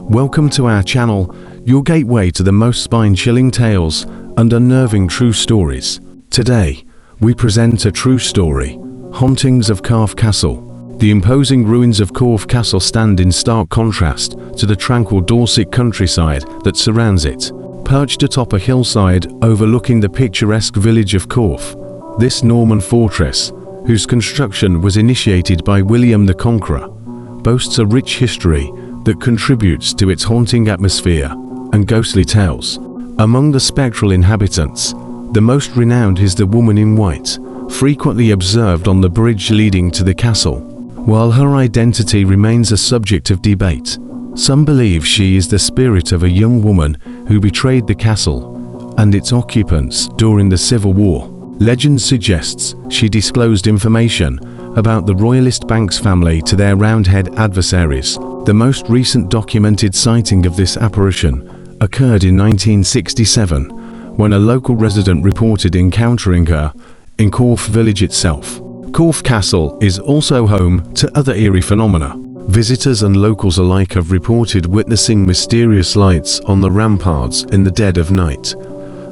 Welcome to our channel, your gateway to the most spine-chilling tales and unnerving true stories. Today, we present a true story, Hauntings of Corfe Castle. The imposing ruins of Corfe Castle stand in stark contrast to the tranquil Dorset countryside that surrounds it. Perched atop a hillside overlooking the picturesque village of Corfe, this Norman fortress, whose construction was initiated by William the Conqueror, boasts a rich history that contributes to its haunting atmosphere and ghostly tales. Among the spectral inhabitants, the most renowned is the woman in white, frequently observed on the bridge leading to the castle. While her identity remains a subject of debate, some believe she is the spirit of a young woman who betrayed the castle and its occupants during the Civil War. Legend suggests she disclosed information about the royalist Banks family to their Roundhead adversaries. The most recent documented sighting of this apparition occurred in 1967, when a local resident reported encountering her in Corfe village itself. Corfe Castle is also home to other eerie phenomena. Visitors and locals alike have reported witnessing mysterious lights on the ramparts in the dead of night,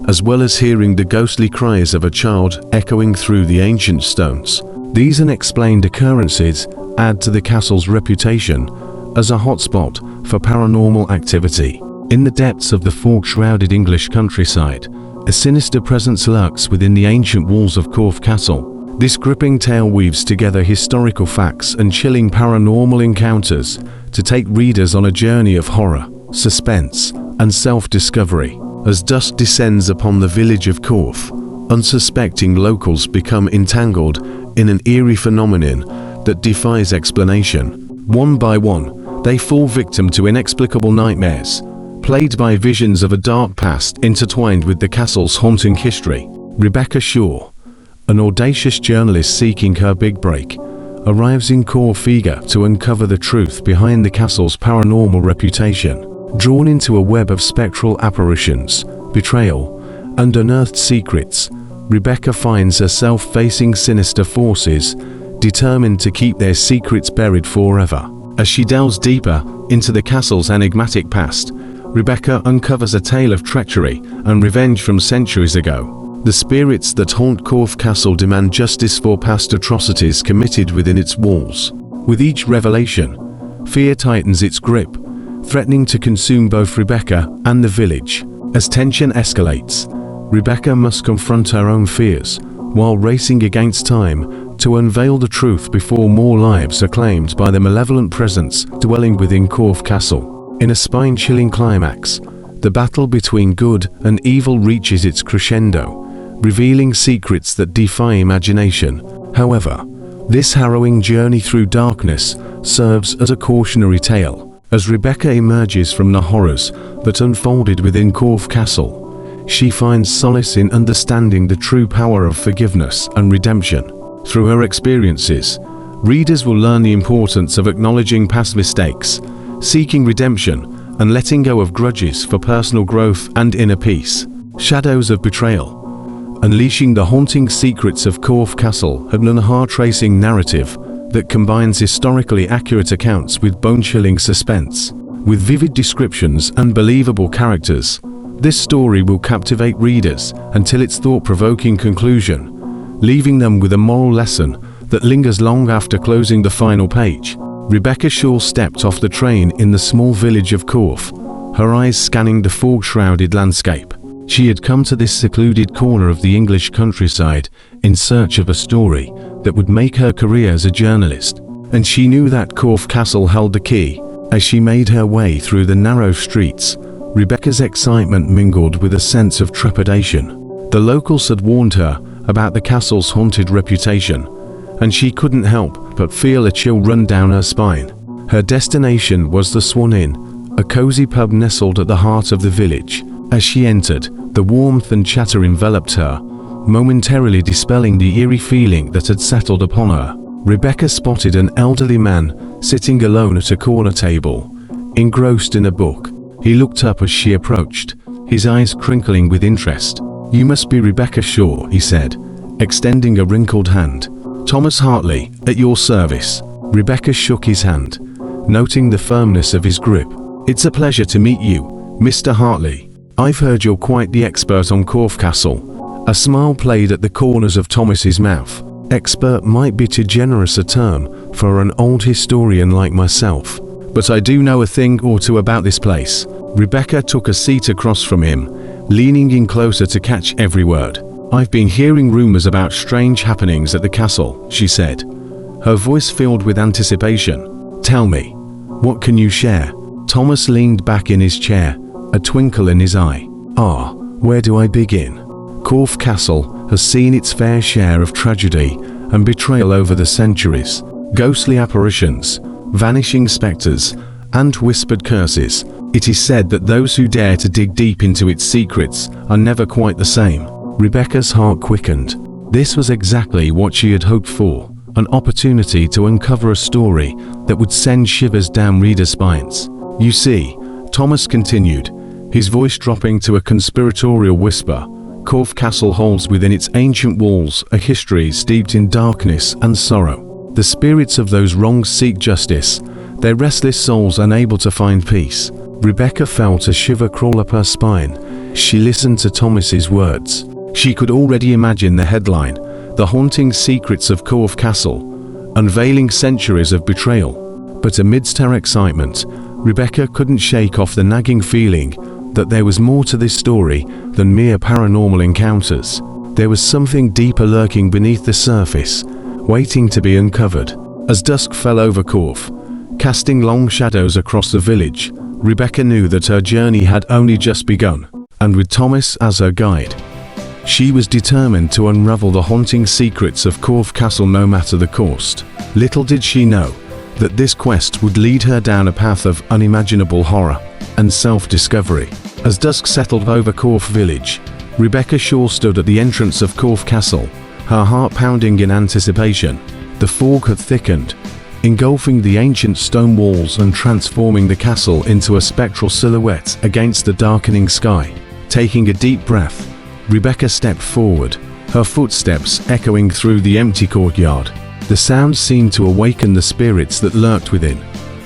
as well as hearing the ghostly cries of a child echoing through the ancient stones. These unexplained occurrences add to the castle's reputation as a hotspot for paranormal activity. In the depths of the fog-shrouded English countryside, a sinister presence lurks within the ancient walls of Corfe Castle. This gripping tale weaves together historical facts and chilling paranormal encounters to take readers on a journey of horror, suspense, and self-discovery. As dusk descends upon the village of Corfe, unsuspecting locals become entangled in an eerie phenomenon that defies explanation. One by one, they fall victim to inexplicable nightmares, plagued by visions of a dark past intertwined with the castle's haunting history. Rebecca Shaw, an audacious journalist seeking her big break, arrives in Corfe eager to uncover the truth behind the castle's paranormal reputation. Drawn into a web of spectral apparitions, betrayal, and unearthed secrets, Rebecca finds herself facing sinister forces, determined to keep their secrets buried forever. As she delves deeper into the castle's enigmatic past, Rebecca uncovers a tale of treachery and revenge from centuries ago. The spirits that haunt Corfe Castle demand justice for past atrocities committed within its walls. With each revelation, fear tightens its grip, threatening to consume both Rebecca and the village. As tension escalates, Rebecca must confront her own fears, while racing against time to unveil the truth before more lives are claimed by the malevolent presence dwelling within Corfe Castle. In a spine-chilling climax, the battle between good and evil reaches its crescendo, revealing secrets that defy imagination. However, this harrowing journey through darkness serves as a cautionary tale. As Rebecca emerges from the horrors that unfolded within Corfe Castle, she finds solace in understanding the true power of forgiveness and redemption. Through her experiences, readers will learn the importance of acknowledging past mistakes, seeking redemption, and letting go of grudges for personal growth and inner peace. Shadows of Betrayal, unleashing the haunting secrets of Corfe Castle, a heart-racing narrative that combines historically accurate accounts with bone-chilling suspense. With vivid descriptions and believable characters, this story will captivate readers until its thought-provoking conclusion, leaving them with a moral lesson that lingers long after closing the final page. Rebecca Shaw stepped off the train in the small village of Corfe, her eyes scanning the fog-shrouded landscape. She had come to this secluded corner of the English countryside in search of a story that would make her career as a journalist, and she knew that Corfe Castle held the key. As she made her way through the narrow streets, Rebecca's excitement mingled with a sense of trepidation. The locals had warned her about the castle's haunted reputation, and she couldn't help but feel a chill run down her spine. Her destination was the Swan Inn, a cozy pub nestled at the heart of the village. As she entered, the warmth and chatter enveloped her, momentarily dispelling the eerie feeling that had settled upon her. Rebecca spotted an elderly man sitting alone at a corner table, engrossed in a book. He looked up as she approached, his eyes crinkling with interest. "You must be Rebecca Shaw," he said, extending a wrinkled hand. "Thomas Hartley, at your service." Rebecca shook his hand, noting the firmness of his grip. It's a pleasure to meet you, Mr. Hartley. I've heard you're quite the expert on Corfe Castle. A smile played at the corners of Thomas's mouth. Expert might be too generous a term for an old historian like myself, but I do know a thing or two about this place. Rebecca took a seat across from him, leaning in closer to catch every word. I've been hearing rumors about strange happenings at the castle, she said, her voice filled with anticipation. Tell me, what can you share? Thomas leaned back in his chair, a twinkle in his eye. Where do I begin? Corfe Castle has seen its fair share of tragedy and betrayal over the centuries. Ghostly apparitions, vanishing specters, and whispered curses. It is said that those who dare to dig deep into its secrets are never quite the same. Rebecca's heart quickened. This was exactly what she had hoped for, an opportunity to uncover a story that would send shivers down readers' spines. You see, Thomas continued, his voice dropping to a conspiratorial whisper, Corfe Castle holds within its ancient walls a history steeped in darkness and sorrow. The spirits of those wrongs seek justice, their restless souls unable to find peace. Rebecca felt a shiver crawl up her spine. She listened to Thomas's words. She could already imagine the headline, The Haunting Secrets of Corfe Castle, unveiling centuries of betrayal. But amidst her excitement, Rebecca couldn't shake off the nagging feeling that there was more to this story than mere paranormal encounters. There was something deeper lurking beneath the surface, waiting to be uncovered. As dusk fell over Corfe, casting long shadows across the village, Rebecca knew that her journey had only just begun, and with Thomas as her guide, she was determined to unravel the haunting secrets of Corfe Castle no matter the cost. Little did she know that this quest would lead her down a path of unimaginable horror and self-discovery. As dusk settled over Corfe village, Rebecca Shaw stood at the entrance of Corfe Castle, her heart pounding in anticipation. The fog had thickened, engulfing the ancient stone walls and transforming the castle into a spectral silhouette against the darkening sky. Taking a deep breath, Rebecca stepped forward, her footsteps echoing through the empty courtyard. The sound seemed to awaken the spirits that lurked within,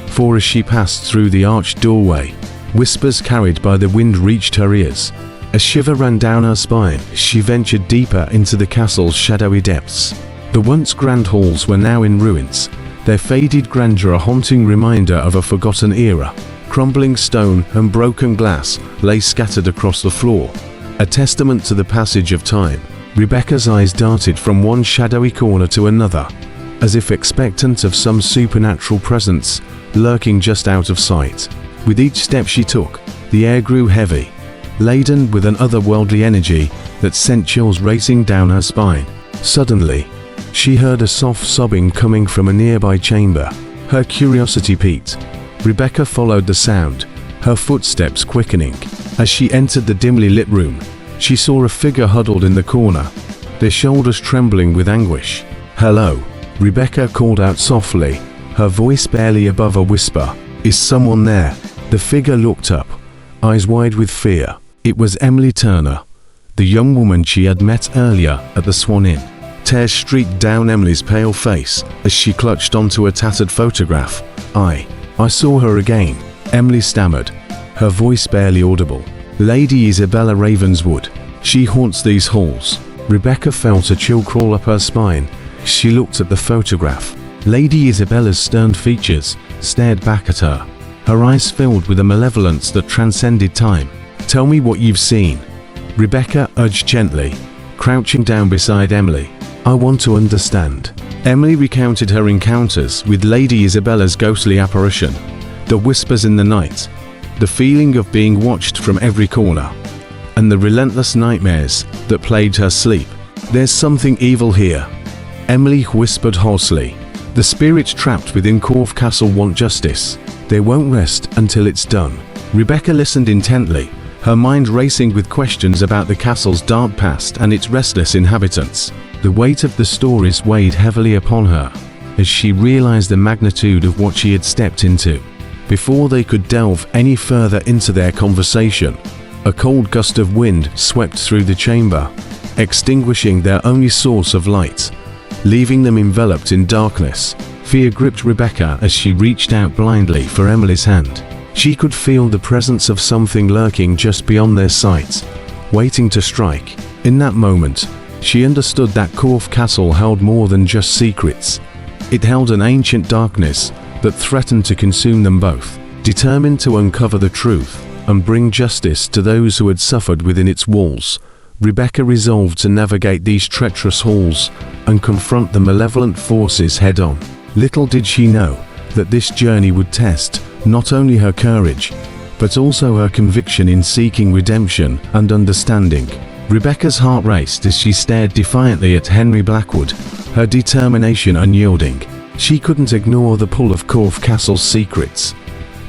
for as she passed through the arched doorway, whispers carried by the wind reached her ears. A shiver ran down her spine as she ventured deeper into the castle's shadowy depths. The once grand halls were now in ruins, their faded grandeur a haunting reminder of a forgotten era. Crumbling stone and broken glass lay scattered across the floor, a testament to the passage of time. Rebecca's eyes darted from one shadowy corner to another, as if expectant of some supernatural presence lurking just out of sight. With each step she took, the air grew heavy, laden with an otherworldly energy that sent chills racing down her spine. Suddenly, she heard a soft sobbing coming from a nearby chamber. Her curiosity piqued. Rebecca followed the sound, her footsteps quickening. As she entered the dimly lit room, she saw a figure huddled in the corner, their shoulders trembling with anguish. "Hello," Rebecca called out softly, her voice barely above a whisper. "Is someone there?" The figure looked up, eyes wide with fear. It was Emily Turner, the young woman she had met earlier at the Swan Inn. Tears streaked down Emily's pale face as she clutched onto a tattered photograph. I saw her again," Emily stammered, her voice barely audible. "Lady Isabella Ravenswood. She haunts these halls." Rebecca felt a chill crawl up her spine. She looked at the photograph. Lady Isabella's stern features stared back at her, her eyes filled with a malevolence that transcended time. "Tell me what you've seen," Rebecca urged gently, crouching down beside Emily. "I want to understand." Emily recounted her encounters with Lady Isabella's ghostly apparition, the whispers in the night, the feeling of being watched from every corner, and the relentless nightmares that plagued her sleep. "There's something evil here," Emily whispered hoarsely. "The spirits trapped within Corfe Castle want justice. They won't rest until it's done." Rebecca listened intently, her mind racing with questions about the castle's dark past and its restless inhabitants. The weight of the stories weighed heavily upon her as she realized the magnitude of what she had stepped into. Before they could delve any further into their conversation, a cold gust of wind swept through the chamber, extinguishing their only source of light, leaving them enveloped in darkness. Fear gripped Rebecca as she reached out blindly for Emily's hand. She could feel the presence of something lurking just beyond their sight, waiting to strike. In that moment, she understood that Corfe Castle held more than just secrets. It held an ancient darkness that threatened to consume them both. Determined to uncover the truth and bring justice to those who had suffered within its walls, Rebecca resolved to navigate these treacherous halls and confront the malevolent forces head-on. Little did she know that this journey would test not only her courage, but also her conviction in seeking redemption and understanding. Rebecca's heart raced as she stared defiantly at Henry Blackwood, her determination unyielding. She couldn't ignore the pull of Corfe Castle's secrets,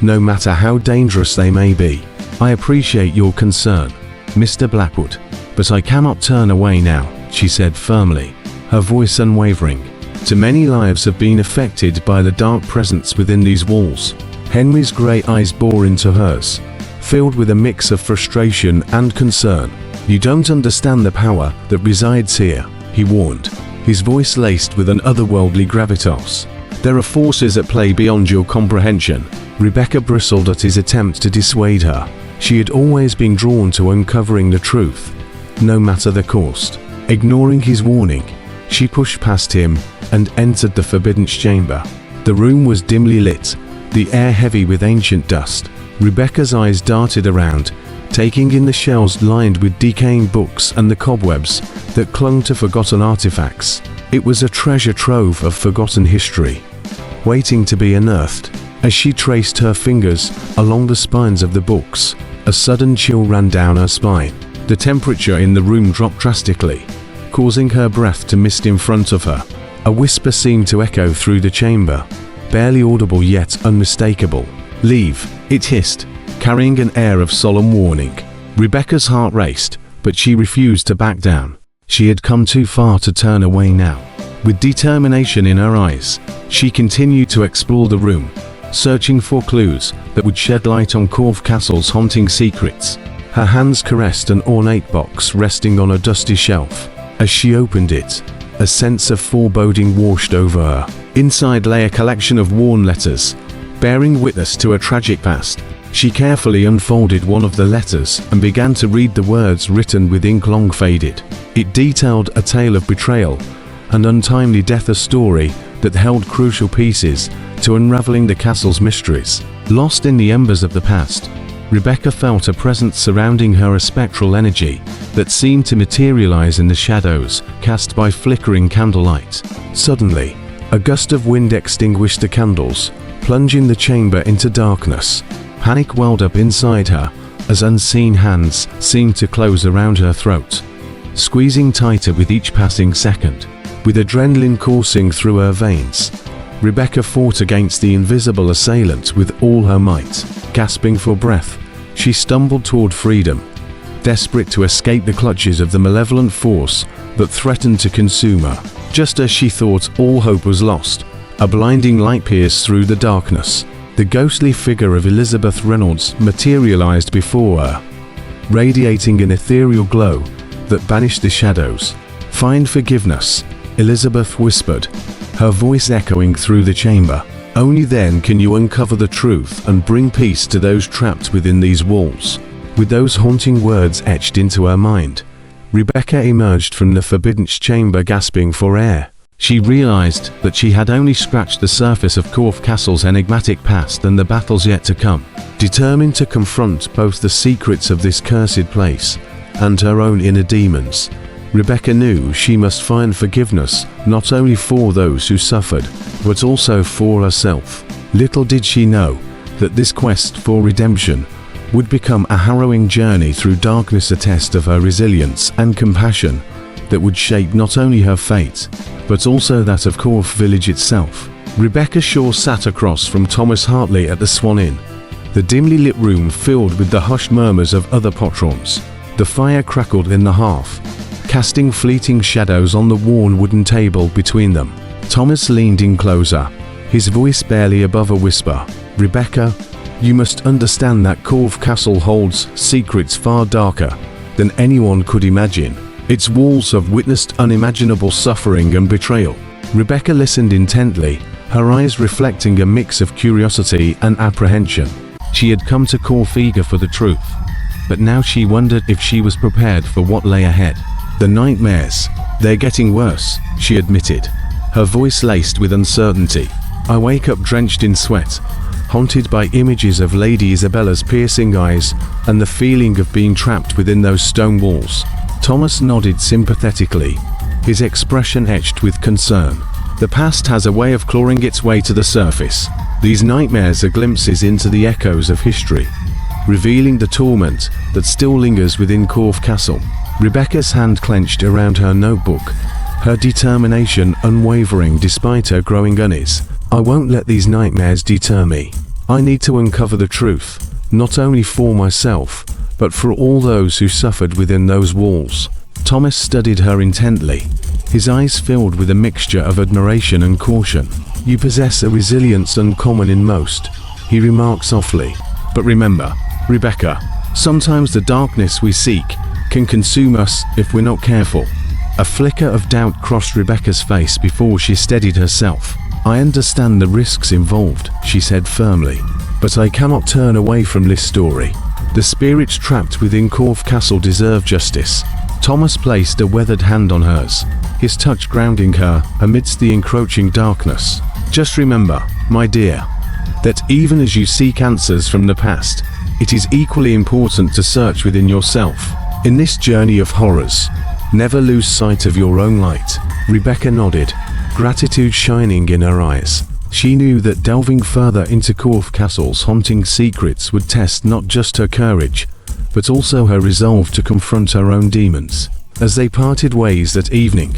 no matter how dangerous they may be. "I appreciate your concern, Mr. Blackwood, but I cannot turn away now," she said firmly, her voice unwavering. "Too many lives have been affected by the dark presence within these walls." Henry's grey eyes bore into hers, filled with a mix of frustration and concern. "You don't understand the power that resides here," he warned, his voice laced with an otherworldly gravitas. "There are forces at play beyond your comprehension." Rebecca bristled at his attempt to dissuade her. She had always been drawn to uncovering the truth, no matter the cost. Ignoring his warning, she pushed past him and entered the forbidden chamber. The room was dimly lit, the air heavy with ancient dust. Rebecca's eyes darted around, taking in the shelves lined with decaying books and the cobwebs that clung to forgotten artifacts. It was a treasure trove of forgotten history, waiting to be unearthed. As she traced her fingers along the spines of the books, a sudden chill ran down her spine. The temperature in the room dropped drastically, causing her breath to mist in front of her. A whisper seemed to echo through the chamber, barely audible yet unmistakable. "Leave," it hissed, carrying an air of solemn warning. Rebecca's heart raced, but she refused to back down. She had come too far to turn away now. With determination in her eyes, she continued to explore the room, searching for clues that would shed light on Corfe Castle's haunting secrets. Her hands caressed an ornate box resting on a dusty shelf. As she opened it, a sense of foreboding washed over her. Inside lay a collection of worn letters, bearing witness to a tragic past. She carefully unfolded one of the letters and began to read the words written with ink long faded. It detailed a tale of betrayal and untimely death, a story that held crucial pieces to unraveling the castle's mysteries. Lost in the embers of the past, Rebecca felt a presence surrounding her, a spectral energy that seemed to materialize in the shadows cast by flickering candlelight. Suddenly, a gust of wind extinguished the candles, plunging the chamber into darkness. Panic welled up inside her as unseen hands seemed to close around her throat, squeezing tighter with each passing second. With adrenaline coursing through her veins, Rebecca fought against the invisible assailant with all her might. Gasping for breath, she stumbled toward freedom, desperate to escape the clutches of the malevolent force that threatened to consume her. Just as she thought all hope was lost, a blinding light pierced through the darkness. The ghostly figure of Elizabeth Reynolds materialized before her, radiating an ethereal glow that banished the shadows. "Find forgiveness," Elizabeth whispered, her voice echoing through the chamber. "Only then can you uncover the truth and bring peace to those trapped within these walls." With those haunting words etched into her mind, Rebecca emerged from the forbidden chamber gasping for air. She realized that she had only scratched the surface of Corfe Castle's enigmatic past and the battles yet to come. Determined to confront both the secrets of this cursed place and her own inner demons, Rebecca knew she must find forgiveness not only for those who suffered, but also for herself. Little did she know that this quest for redemption would become a harrowing journey through darkness, a test of her resilience and compassion that would shape not only her fate, but also that of Corfe Village itself. Rebecca Shaw sat across from Thomas Hartley at the Swan Inn, the dimly lit room filled with the hushed murmurs of other patrons. The fire crackled in the hearth, casting fleeting shadows on the worn wooden table between them. Thomas leaned in closer, his voice barely above a whisper. "Rebecca, you must understand that Corfe Castle holds secrets far darker than anyone could imagine. Its walls have witnessed unimaginable suffering and betrayal." Rebecca listened intently, her eyes reflecting a mix of curiosity and apprehension. She had come to Corf eager for the truth, but now she wondered if she was prepared for what lay ahead. The nightmares, they're getting worse, she admitted, her voice laced with uncertainty. I wake up drenched in sweat, haunted by images of Lady Isabella's piercing eyes and the feeling of being trapped within those stone walls. Thomas nodded sympathetically, his expression etched with concern. The past has a way of clawing its way to the surface. These nightmares are glimpses into the echoes of history, revealing the torment that still lingers within Corf Castle. Rebecca's hand clenched around her notebook, her determination unwavering despite her growing unease. I won't let these nightmares deter me. I need to uncover the truth, not only for myself, but for all those who suffered within those walls. Thomas studied her intently, his eyes filled with a mixture of admiration and caution. You possess a resilience uncommon in most, he remarked softly. But remember, Rebecca, sometimes the darkness we seek can consume us if we're not careful. A flicker of doubt crossed Rebecca's face before she steadied herself. I understand the risks involved, she said firmly, but I cannot turn away from this story. The spirits trapped within Corf Castle deserve justice. Thomas placed a weathered hand on hers, his touch grounding her amidst the encroaching darkness. Just remember, my dear, that even as you seek answers from the past, it is equally important to search within yourself. In this journey of horrors, never lose sight of your own light. Rebecca nodded, gratitude shining in her eyes. She knew that delving further into Corf Castle's haunting secrets would test not just her courage, but also her resolve to confront her own demons. As they parted ways that evening,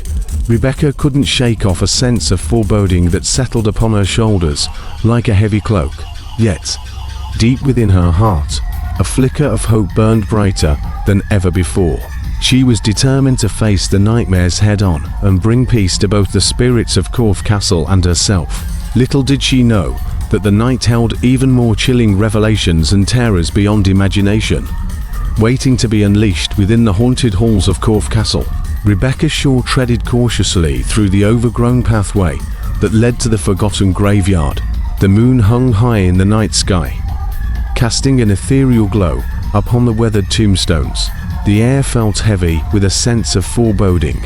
Rebecca couldn't shake off a sense of foreboding that settled upon her shoulders like a heavy cloak. Yet, deep within her heart, a flicker of hope burned brighter than ever before. She was determined to face the nightmares head-on and bring peace to both the spirits of Corf Castle and herself. Little did she know that the night held even more chilling revelations and terrors beyond imagination, waiting to be unleashed within the haunted halls of Corf Castle. Rebecca Shaw treaded cautiously through the overgrown pathway that led to the forgotten graveyard. The moon hung high in the night sky, casting an ethereal glow upon the weathered tombstones. The air felt heavy with a sense of foreboding,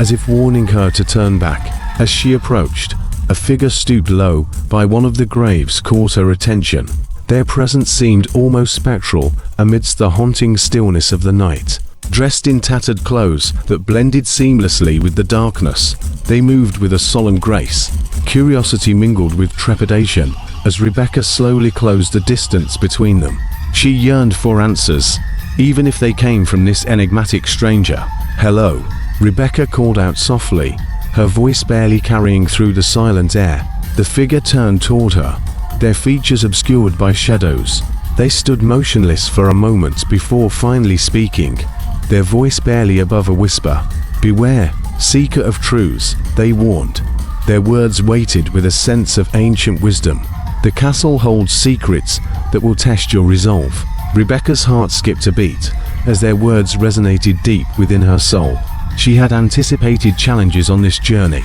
as if warning her to turn back. As she approached, a figure stooped low by one of the graves caught her attention. Their presence seemed almost spectral amidst the haunting stillness of the night. Dressed in tattered clothes that blended seamlessly with the darkness, they moved with a solemn grace. Curiosity mingled with trepidation as Rebecca slowly closed the distance between them. She yearned for answers, even if they came from this enigmatic stranger. "Hello," Rebecca called out softly, her voice barely carrying through the silent air. The figure turned toward her, their features obscured by shadows. They stood motionless for a moment before finally speaking, their voice barely above a whisper. "Beware, seeker of truths," they warned, their words weighted with a sense of ancient wisdom. "The castle holds secrets that will test your resolve." Rebecca's heart skipped a beat as their words resonated deep within her soul. She had anticipated challenges on this journey,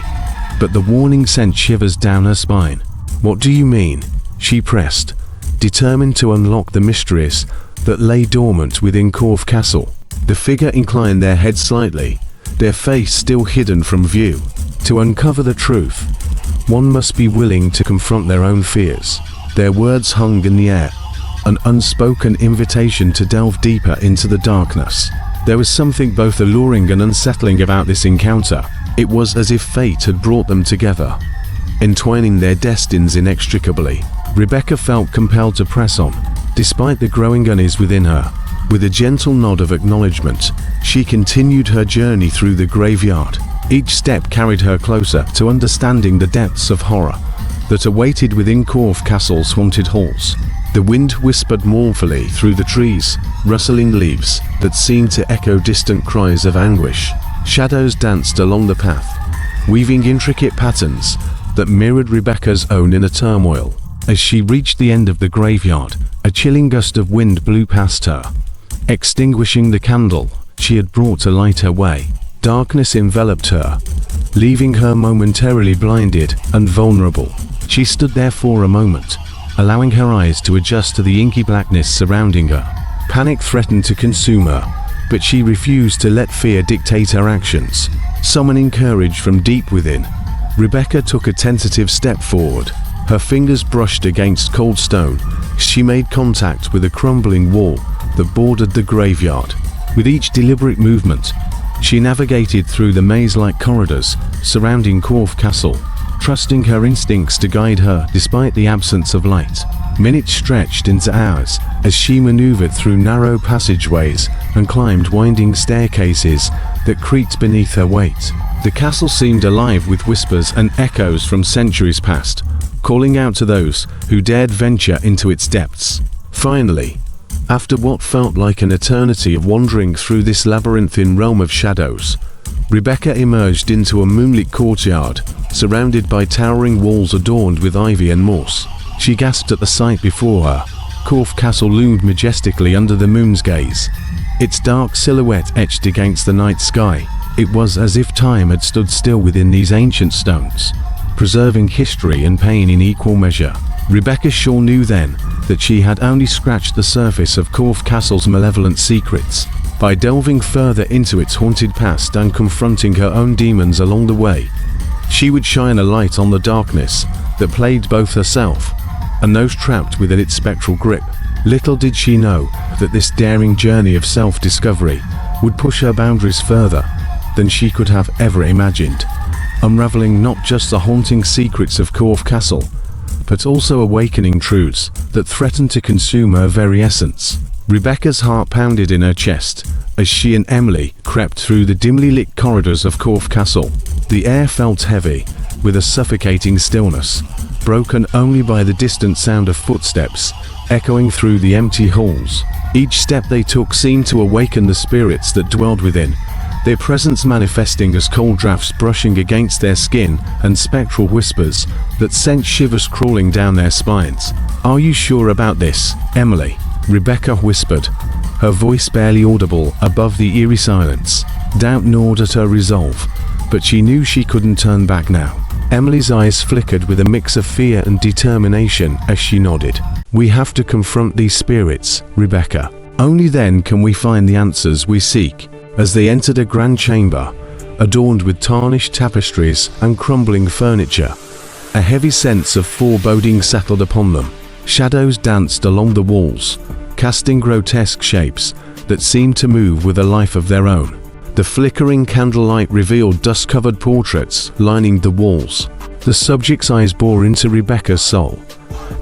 but the warning sent shivers down her spine. "What do you mean?" she pressed, determined to unlock the mysteries that lay dormant within Corf Castle. The figure inclined their head slightly, their face still hidden from view. To uncover the truth, one must be willing to confront their own fears. Their words hung in the air, an unspoken invitation to delve deeper into the darkness. There was something both alluring and unsettling about this encounter. It was as if fate had brought them together, entwining their destinies inextricably. Rebecca felt compelled to press on, despite the growing unease within her. With a gentle nod of acknowledgement, she continued her journey through the graveyard. Each step carried her closer to understanding the depths of horror that awaited within Corf Castle's haunted halls. The wind whispered mournfully through the trees, rustling leaves that seemed to echo distant cries of anguish. Shadows danced along the path, weaving intricate patterns that mirrored Rebecca's own inner turmoil. As she reached the end of the graveyard, a chilling gust of wind blew past her, extinguishing the candle she had brought to light her way. Darkness enveloped her, leaving her momentarily blinded and vulnerable. She stood there for a moment, allowing her eyes to adjust to the inky blackness surrounding her. Panic threatened to consume her, but she refused to let fear dictate her actions. Summoning courage from deep within, Rebecca took a tentative step forward. Her fingers brushed against cold stone. She made contact with a crumbling wall that bordered the graveyard. With each deliberate movement, she navigated through the maze-like corridors surrounding Corfe Castle, trusting her instincts to guide her despite the absence of light. Minutes stretched into hours as she maneuvered through narrow passageways and climbed winding staircases that creaked beneath her weight. The castle seemed alive with whispers and echoes from centuries past, calling out to those who dared venture into its depths. Finally, after what felt like an eternity of wandering through this labyrinthine realm of shadows, Rebecca emerged into a moonlit courtyard, surrounded by towering walls adorned with ivy and moss. She gasped at the sight before her. Corfe Castle loomed majestically under the moon's gaze, its dark silhouette etched against the night sky. It was as if time had stood still within these ancient stones, preserving history and pain in equal measure. Rebecca Shaw knew then that she had only scratched the surface of Corfe Castle's malevolent secrets. By delving further into its haunted past and confronting her own demons along the way, she would shine a light on the darkness that plagued both herself and those trapped within its spectral grip. Little did she know that this daring journey of self-discovery would push her boundaries further than she could have ever imagined, unraveling not just the haunting secrets of Corfe Castle, but also awakening truths that threatened to consume her very essence. Rebecca's heart pounded in her chest as she and Emily crept through the dimly lit corridors of Corfe Castle. The air felt heavy, with a suffocating stillness, broken only by the distant sound of footsteps echoing through the empty halls. Each step they took seemed to awaken the spirits that dwelled within, their presence manifesting as cold drafts brushing against their skin and spectral whispers that sent shivers crawling down their spines. "Are you sure about this, Emily?" Rebecca whispered, her voice barely audible above the eerie silence. Doubt gnawed at her resolve, but she knew she couldn't turn back now. Emily's eyes flickered with a mix of fear and determination as she nodded. "We have to confront these spirits, Rebecca. Only then can we find the answers we seek." As they entered a grand chamber, adorned with tarnished tapestries and crumbling furniture, a heavy sense of foreboding settled upon them. Shadows danced along the walls, casting grotesque shapes that seemed to move with a life of their own. The flickering candlelight revealed dust-covered portraits lining the walls. The subjects' eyes bore into Rebecca's soul,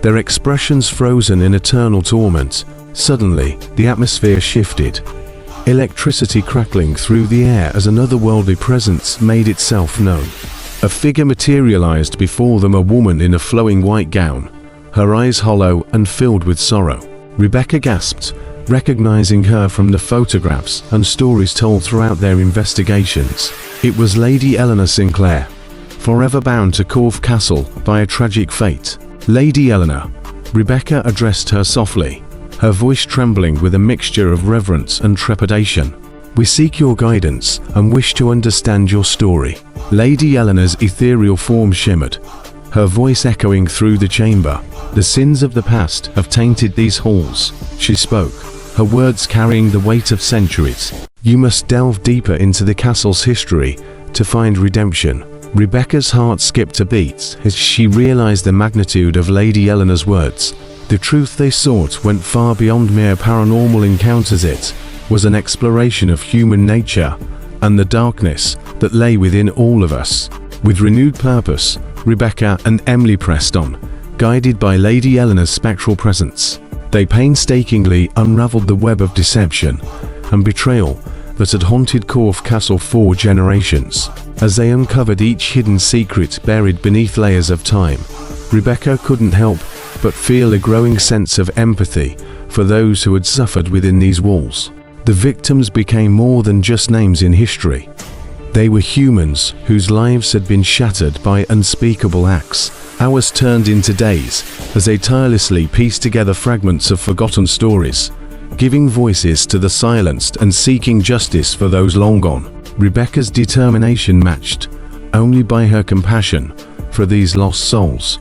their expressions frozen in eternal torment. Suddenly, the atmosphere shifted, electricity crackling through the air as an otherworldly presence made itself known. A figure materialized before them, a woman in a flowing white gown, her eyes hollow and filled with sorrow. Rebecca gasped, recognizing her from the photographs and stories told throughout their investigations. It was Lady Eleanor Sinclair, forever bound to Corfe Castle by a tragic fate. "Lady Eleanor," Rebecca addressed her softly, her voice trembling with a mixture of reverence and trepidation. "We seek your guidance and wish to understand your story." Lady Eleanor's ethereal form shimmered, her voice echoing through the chamber. "The sins of the past have tainted these halls," she spoke, her words carrying the weight of centuries. "You must delve deeper into the castle's history to find redemption." Rebecca's heart skipped a beat as she realized the magnitude of Lady Eleanor's words. The truth they sought went far beyond mere paranormal encounters. It was an exploration of human nature and the darkness that lay within all of us. With renewed purpose, Rebecca and Emily pressed on, guided by Lady Eleanor's spectral presence. They painstakingly unraveled the web of deception and betrayal that had haunted Corfe Castle for generations. As they uncovered each hidden secret buried beneath layers of time, Rebecca couldn't help but feel a growing sense of empathy for those who had suffered within these walls. The victims became more than just names in history. They were humans whose lives had been shattered by unspeakable acts. Hours turned into days as they tirelessly pieced together fragments of forgotten stories, giving voices to the silenced and seeking justice for those long gone. Rebecca's determination matched only by her compassion for these lost souls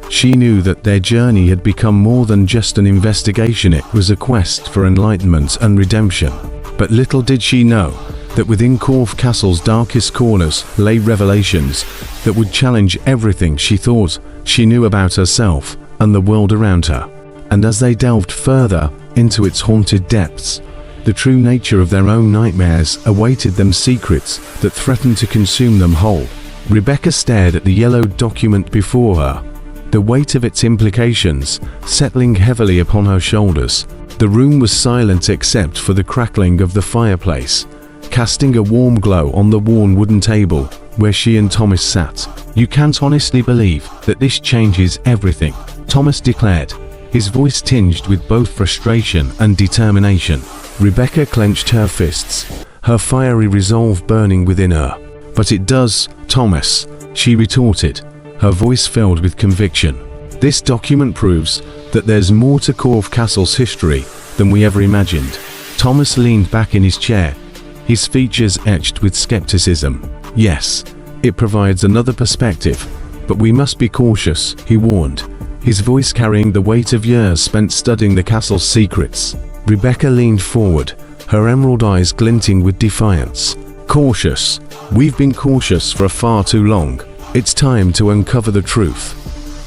She knew that their journey had become more than just an investigation. It was a quest for enlightenment and redemption. But little did she know that within Corfe Castle's darkest corners lay revelations that would challenge everything she thought she knew about herself and the world around her. And as they delved further into its haunted depths, the true nature of their own nightmares awaited them, secrets that threatened to consume them whole. Rebecca stared at the yellowed document before her, the weight of its implications settling heavily upon her shoulders. The room was silent except for the crackling of the fireplace, casting a warm glow on the worn wooden table where she and Thomas sat. "You can't honestly believe that this changes everything," Thomas declared, his voice tinged with both frustration and determination. Rebecca clenched her fists, her fiery resolve burning within her. "But it does, Thomas," she retorted, her voice filled with conviction. "This document proves that there's more to Corfe Castle's history than we ever imagined." Thomas leaned back in his chair, his features etched with skepticism. "Yes, it provides another perspective, but we must be cautious," he warned, his voice carrying the weight of years spent studying the castle's secrets. Rebecca leaned forward, her emerald eyes glinting with defiance. "Cautious? We've been cautious for far too long. It's time to uncover the truth,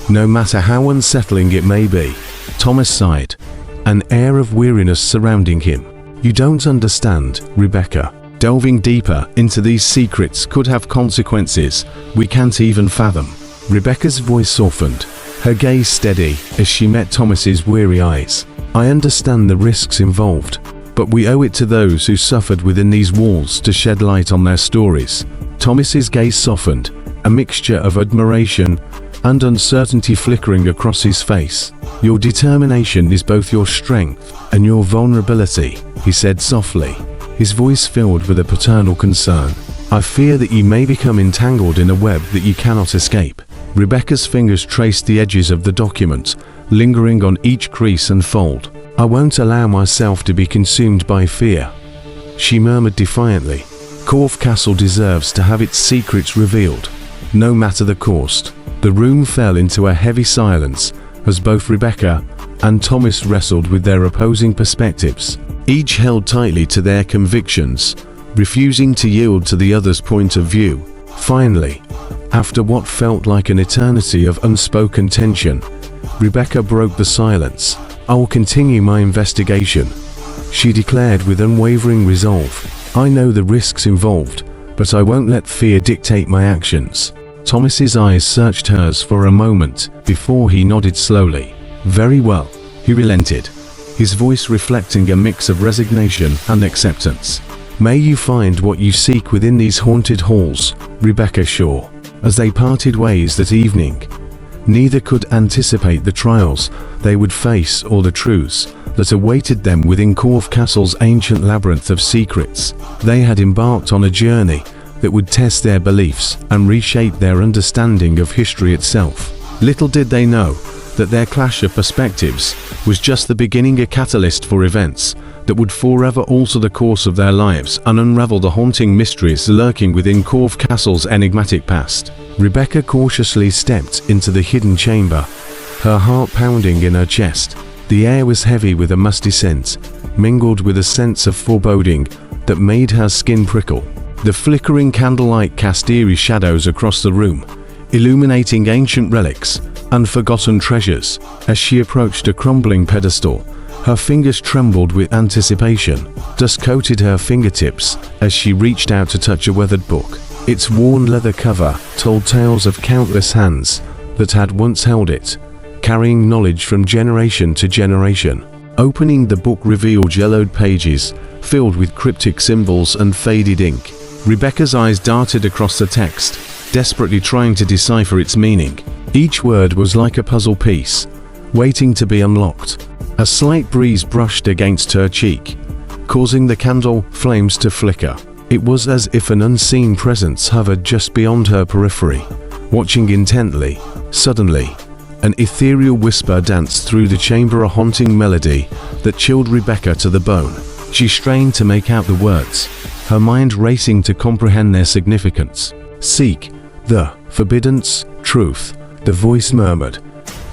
no matter how unsettling it may be." Thomas sighed, an air of weariness surrounding him. "You don't understand, Rebecca. Delving deeper into these secrets could have consequences we can't even fathom." Rebecca's voice softened, her gaze steady as she met Thomas's weary eyes. "I understand the risks involved, but we owe it to those who suffered within these walls to shed light on their stories." Thomas's gaze softened, a mixture of admiration and uncertainty flickering across his face. "Your determination is both your strength and your vulnerability," he said softly, his voice filled with a paternal concern. "I fear that you may become entangled in a web that you cannot escape." Rebecca's fingers traced the edges of the document, lingering on each crease and fold. "I won't allow myself to be consumed by fear," she murmured defiantly. "Corfe Castle deserves to have its secrets revealed, no matter the cost." The room fell into a heavy silence as both Rebecca and Thomas wrestled with their opposing perspectives. Each held tightly to their convictions, refusing to yield to the other's point of view. Finally, after what felt like an eternity of unspoken tension, Rebecca broke the silence. "I will continue my investigation," she declared with unwavering resolve. "I know the risks involved, but I won't let fear dictate my actions." Thomas's eyes searched hers for a moment before he nodded slowly. "Very well," he relented, his voice reflecting a mix of resignation and acceptance. "May you find what you seek within these haunted halls, Rebecca Shaw." As they parted ways that evening, neither could anticipate the trials they would face or the truths that awaited them within Corfe Castle's ancient labyrinth of secrets. They had embarked on a journey that would test their beliefs and reshape their understanding of history itself. Little did they know that their clash of perspectives was just the beginning, a catalyst for events that would forever alter the course of their lives and unravel the haunting mysteries lurking within Corfe Castle's enigmatic past. Rebecca cautiously stepped into the hidden chamber, her heart pounding in her chest. The air was heavy with a musty scent, mingled with a sense of foreboding that made her skin prickle. The flickering candlelight cast eerie shadows across the room, illuminating ancient relics and forgotten treasures. As she approached a crumbling pedestal, her fingers trembled with anticipation. Dust coated her fingertips as she reached out to touch a weathered book. Its worn leather cover told tales of countless hands that had once held it, carrying knowledge from generation to generation. Opening the book revealed yellowed pages filled with cryptic symbols and faded ink. Rebecca's eyes darted across the text, desperately trying to decipher its meaning. Each word was like a puzzle piece, waiting to be unlocked. A slight breeze brushed against her cheek, causing the candle flames to flicker. It was as if an unseen presence hovered just beyond her periphery, watching intently. Suddenly, an ethereal whisper danced through the chamber, a haunting melody that chilled Rebecca to the bone. She strained to make out the words, her mind racing to comprehend their significance. "Seek the forbidden truth," the voice murmured,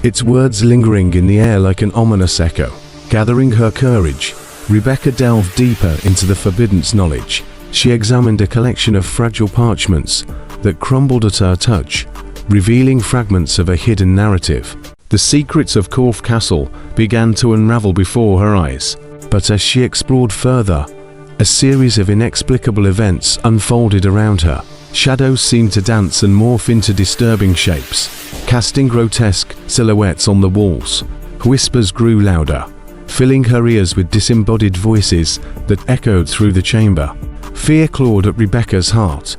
its words lingering in the air like an ominous echo. Gathering her courage, Rebecca delved deeper into the forbidden's knowledge. She examined a collection of fragile parchments that crumbled at her touch, revealing fragments of a hidden narrative. The secrets of Corfe Castle began to unravel before her eyes, but as she explored further, a series of inexplicable events unfolded around her. Shadows seemed to dance and morph into disturbing shapes, casting grotesque silhouettes on the walls. Whispers grew louder, filling her ears with disembodied voices that echoed through the chamber. Fear clawed at Rebecca's heart,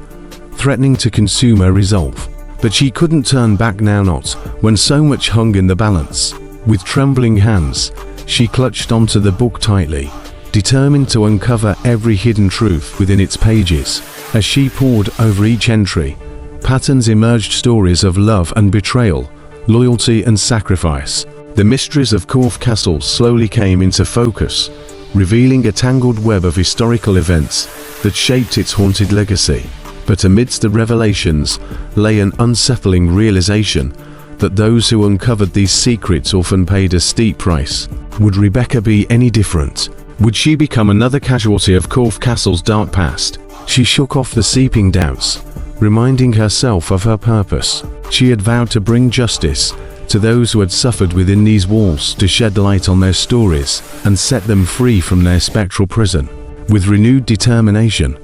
threatening to consume her resolve. But she couldn't turn back now, not when so much hung in the balance. With trembling hands, she clutched onto the book tightly, determined to uncover every hidden truth within its pages. As she pored over each entry, patterns emerged, stories of love and betrayal, loyalty and sacrifice. The mysteries of Corfe Castle slowly came into focus, revealing a tangled web of historical events that shaped its haunted legacy. But amidst the revelations lay an unsettling realization that those who uncovered these secrets often paid a steep price. Would Rebecca be any different? Would she become another casualty of Corfe Castle's dark past? She shook off the seeping doubts, reminding herself of her purpose. She had vowed to bring justice to those who had suffered within these walls, to shed light on their stories and set them free from their spectral prison. With renewed determination,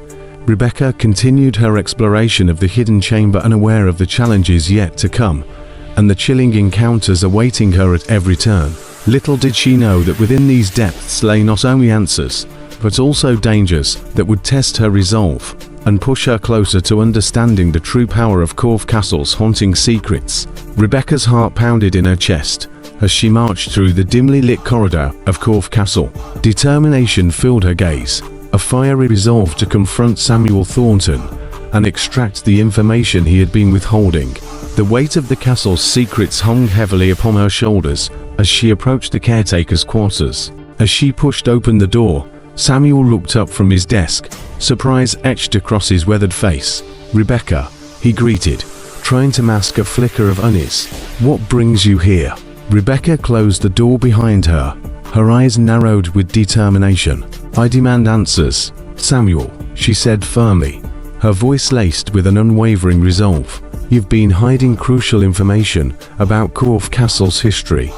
Rebecca continued her exploration of the hidden chamber, unaware of the challenges yet to come and the chilling encounters awaiting her at every turn. Little did she know that within these depths lay not only answers, but also dangers that would test her resolve and push her closer to understanding the true power of Corfe Castle's haunting secrets. Rebecca's heart pounded in her chest as she marched through the dimly lit corridor of Corfe Castle. Determination filled her gaze, a fiery resolve to confront Samuel Thornton and extract the information he had been withholding. The weight of the castle's secrets hung heavily upon her shoulders as she approached the caretaker's quarters. As she pushed open the door, Samuel looked up from his desk, surprise etched across his weathered face. "Rebecca," he greeted, trying to mask a flicker of unease. "What brings you here?" Rebecca closed the door behind her, her eyes narrowed with determination. "I demand answers, Samuel," she said firmly, her voice laced with an unwavering resolve. "You've been hiding crucial information about Corfe Castle's history,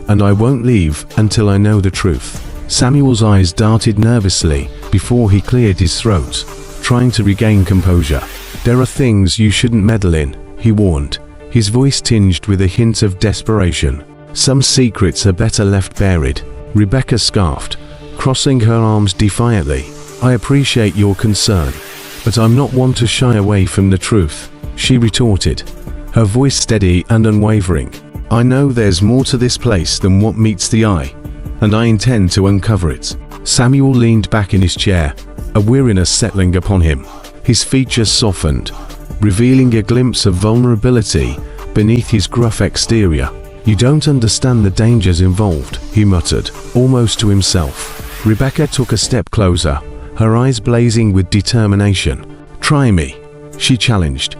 and I won't leave until I know the truth." Samuel's eyes darted nervously before he cleared his throat, trying to regain composure. "There are things you shouldn't meddle in," he warned, his voice tinged with a hint of desperation. "Some secrets are better left buried." Rebecca scoffed, crossing her arms defiantly. "I appreciate your concern, but I'm not one to shy away from the truth," she retorted, her voice steady and unwavering. "I know there's more to this place than what meets the eye, and I intend to uncover it." Samuel leaned back in his chair, a weariness settling upon him. His features softened, revealing a glimpse of vulnerability beneath his gruff exterior. "You don't understand the dangers involved," he muttered, almost to himself. Rebecca took a step closer, her eyes blazing with determination. "Try me," she challenged,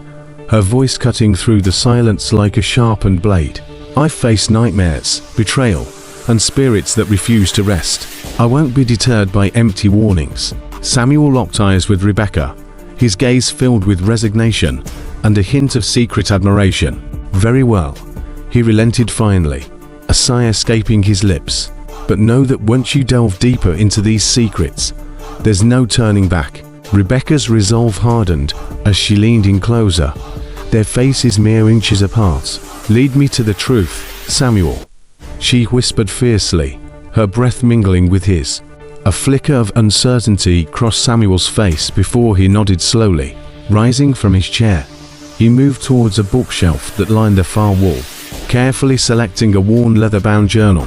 her voice cutting through the silence like a sharpened blade. "I've faced nightmares, betrayal, and spirits that refuse to rest. I won't be deterred by empty warnings." Samuel locked eyes with Rebecca, his gaze filled with resignation and a hint of secret admiration. "Very well," he relented finally, a sigh escaping his lips. "But know that once you delve deeper into these secrets, there's no turning back." Rebecca's resolve hardened as she leaned in closer, their faces mere inches apart. "Lead me to the truth, Samuel," she whispered fiercely, her breath mingling with his. A flicker of uncertainty crossed Samuel's face before he nodded slowly. Rising from his chair, he moved towards a bookshelf that lined the far wall. Carefully selecting a worn leather-bound journal,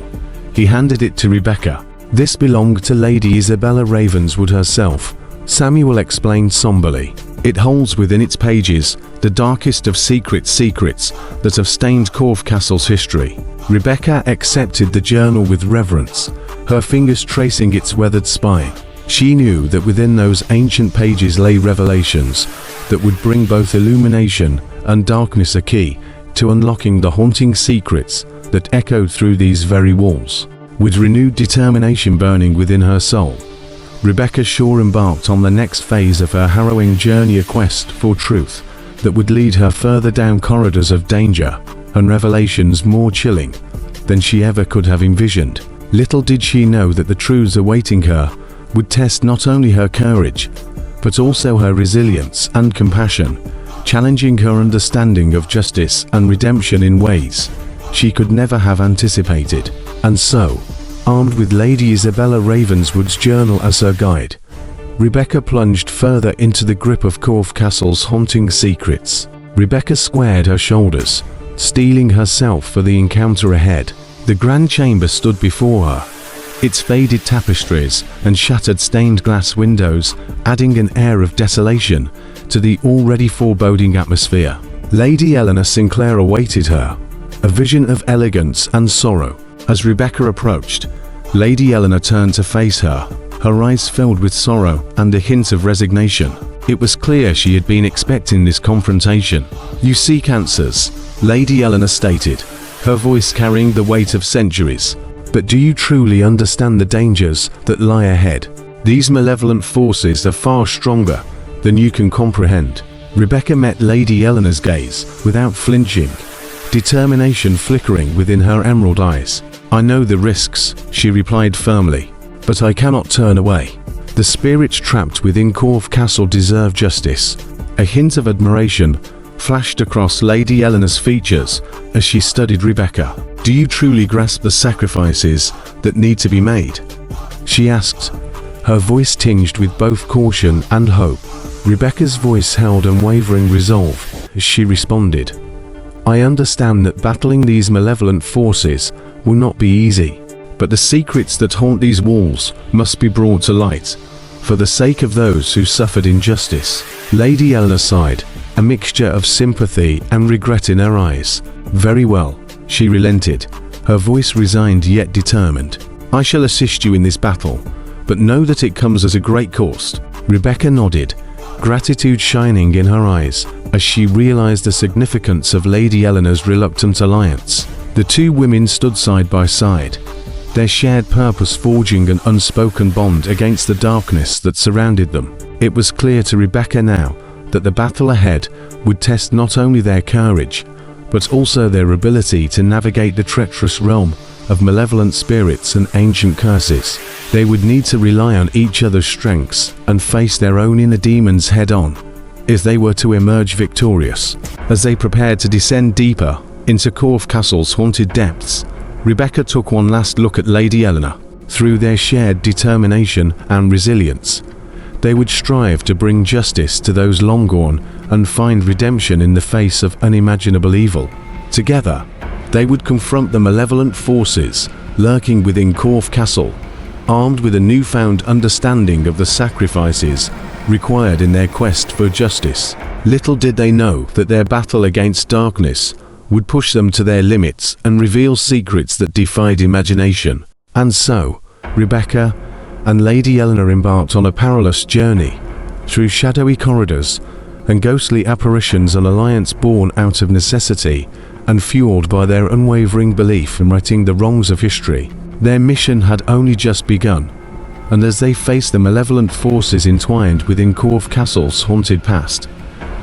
he handed it to Rebecca. "This belonged to Lady Isabella Ravenswood herself," Samuel explained somberly. "It holds within its pages the darkest of secrets that have stained Corfe Castle's history." Rebecca accepted the journal with reverence, her fingers tracing its weathered spine. She knew that within those ancient pages lay revelations that would bring both illumination and darkness, a key to unlocking the haunting secrets that echoed through these very walls. With renewed determination burning within her soul, Rebecca Shaw embarked on the next phase of her harrowing journey, a quest for truth that would lead her further down corridors of danger and revelations more chilling than she ever could have envisioned. Little did she know that the truths awaiting her would test not only her courage, but also her resilience and compassion, challenging her understanding of justice and redemption in ways she could never have anticipated. And so, armed with Lady Isabella Ravenswood's journal as her guide, Rebecca plunged further into the grip of Corfe Castle's haunting secrets. Rebecca squared her shoulders, steeling herself for the encounter ahead. The grand chamber stood before her, its faded tapestries and shattered stained glass windows adding an air of desolation to the already foreboding atmosphere. Lady Eleanor Sinclair awaited her, a vision of elegance and sorrow. As Rebecca approached, Lady Eleanor turned to face her, her eyes filled with sorrow and a hint of resignation. It was clear she had been expecting this confrontation. "You seek answers," Lady Eleanor stated, her voice carrying the weight of centuries. "But do you truly understand the dangers that lie ahead? These malevolent forces are far stronger than you can comprehend." Rebecca met Lady Eleanor's gaze without flinching, determination flickering within her emerald eyes. "I know the risks," she replied firmly, "but I cannot turn away. The spirits trapped within Corfe Castle deserve justice." A hint of admiration flashed across Lady Eleanor's features as she studied Rebecca. "Do you truly grasp the sacrifices that need to be made?" she asked, her voice tinged with both caution and hope. Rebecca's voice held unwavering resolve as she responded, "I understand that battling these malevolent forces will not be easy, but the secrets that haunt these walls must be brought to light, for the sake of those who suffered injustice." Lady Eleanor sighed, a mixture of sympathy and regret in her eyes. "Very well," she relented, her voice resigned yet determined. "I shall assist you in this battle, but know that it comes at a great cost." Rebecca nodded, gratitude shining in her eyes as she realized the significance of Lady Eleanor's reluctant alliance. The two women stood side by side, their shared purpose forging an unspoken bond against the darkness that surrounded them. It was clear to Rebecca now that the battle ahead would test not only their courage, but also their ability to navigate the treacherous realm of malevolent spirits and ancient curses. They would need to rely on each other's strengths and face their own inner demons head-on if they were to emerge victorious. As they prepared to descend deeper into Corfe Castle's haunted depths, Rebecca took one last look at Lady Eleanor. Through their shared determination and resilience, they would strive to bring justice to those long gone and find redemption in the face of unimaginable evil. Together, they would confront the malevolent forces lurking within Corfe Castle, armed with a newfound understanding of the sacrifices required in their quest for justice. Little did they know that their battle against darkness would push them to their limits and reveal secrets that defied imagination. And so, Rebecca and Lady Eleanor embarked on a perilous journey through shadowy corridors and ghostly apparitions, an alliance born out of necessity and fueled by their unwavering belief in righting the wrongs of history. Their mission had only just begun, and as they faced the malevolent forces entwined within Corfe Castle's haunted past,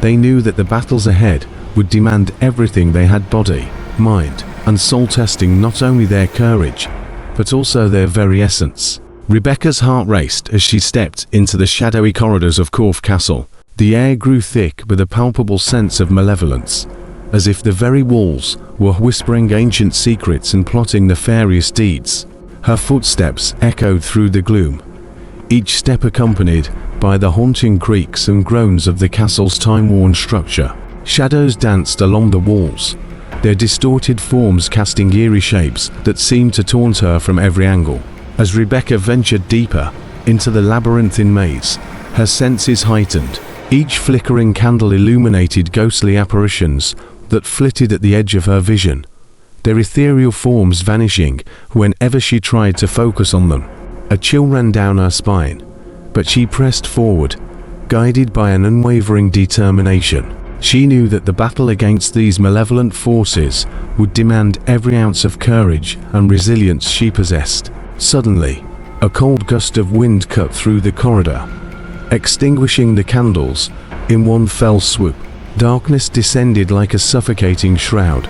they knew that the battles ahead would demand everything they had, body, mind, and soul, testing not only their courage, but also their very essence. Rebecca's heart raced as she stepped into the shadowy corridors of Corfe Castle. The air grew thick with a palpable sense of malevolence, as if the very walls were whispering ancient secrets and plotting nefarious deeds. Her footsteps echoed through the gloom, each step accompanied by the haunting creaks and groans of the castle's time-worn structure. Shadows danced along the walls, their distorted forms casting eerie shapes that seemed to taunt her from every angle. As Rebecca ventured deeper into the labyrinthine maze, her senses heightened. Each flickering candle illuminated ghostly apparitions that flitted at the edge of her vision, their ethereal forms vanishing whenever she tried to focus on them. A chill ran down her spine, but she pressed forward, guided by an unwavering determination. She knew that the battle against these malevolent forces would demand every ounce of courage and resilience she possessed. Suddenly, a cold gust of wind cut through the corridor, extinguishing the candles in one fell swoop. Darkness descended like a suffocating shroud,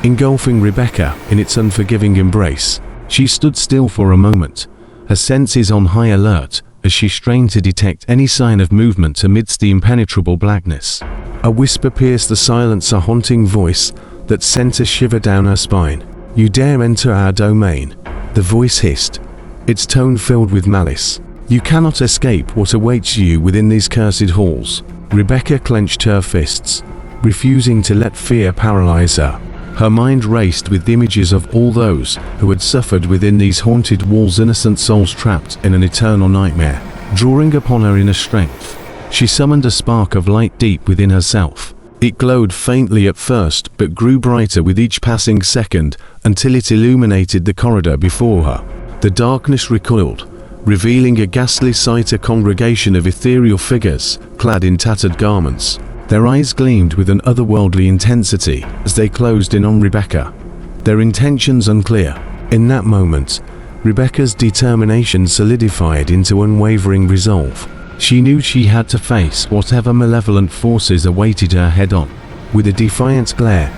engulfing Rebecca in its unforgiving embrace. She stood still for a moment, her senses on high alert as she strained to detect any sign of movement amidst the impenetrable blackness. A whisper pierced the silence, a haunting voice that sent a shiver down her spine. "You dare enter our domain," the voice hissed, its tone filled with malice. "You cannot escape what awaits you within these cursed halls." Rebecca clenched her fists, refusing to let fear paralyze her. Her mind raced with images of all those who had suffered within these haunted walls, innocent souls trapped in an eternal nightmare. Drawing upon her inner strength, she summoned a spark of light deep within herself. It glowed faintly at first, but grew brighter with each passing second until it illuminated the corridor before her. The darkness recoiled, revealing a ghastly sight, a congregation of ethereal figures clad in tattered garments. Their eyes gleamed with an otherworldly intensity as they closed in on Rebecca, their intentions unclear. In that moment, Rebecca's determination solidified into unwavering resolve. She knew she had to face whatever malevolent forces awaited her head-on. With a defiant glare,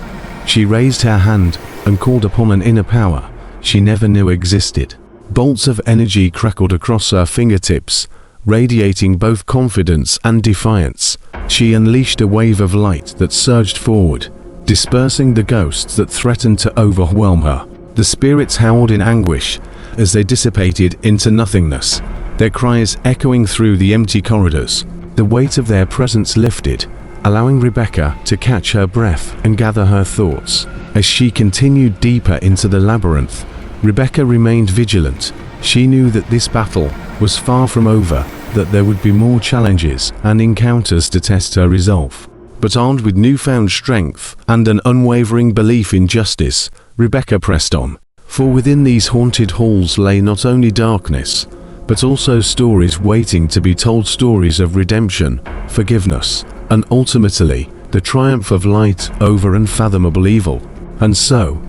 she raised her hand and called upon an inner power she never knew existed. Bolts of energy crackled across her fingertips, radiating both confidence and defiance. She unleashed a wave of light that surged forward, dispersing the ghosts that threatened to overwhelm her. The spirits howled in anguish as they dissipated into nothingness, their cries echoing through the empty corridors. The weight of their presence lifted, allowing Rebecca to catch her breath and gather her thoughts. As she continued deeper into the labyrinth, Rebecca remained vigilant. She knew that this battle was far from over, that there would be more challenges and encounters to test her resolve. But armed with newfound strength and an unwavering belief in justice, Rebecca pressed on. For within these haunted halls lay not only darkness, but also stories waiting to be told, stories of redemption, forgiveness, and ultimately, the triumph of light over unfathomable evil. And so,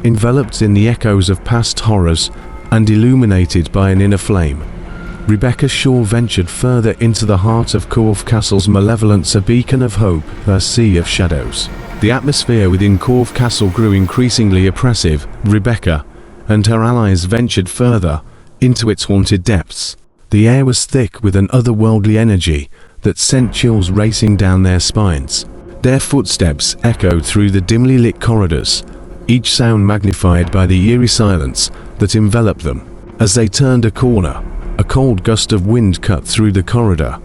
enveloped in the echoes of past horrors and illuminated by an inner flame, Rebecca Shaw ventured further into the heart of Corfe Castle's malevolence, a beacon of hope, a sea of shadows. The atmosphere within Corfe Castle grew increasingly oppressive. Rebecca and her allies ventured further into its haunted depths. The air was thick with an otherworldly energy that sent chills racing down their spines. Their footsteps echoed through the dimly lit corridors, each sound magnified by the eerie silence that enveloped them. As they turned a corner, a cold gust of wind cut through the corridor,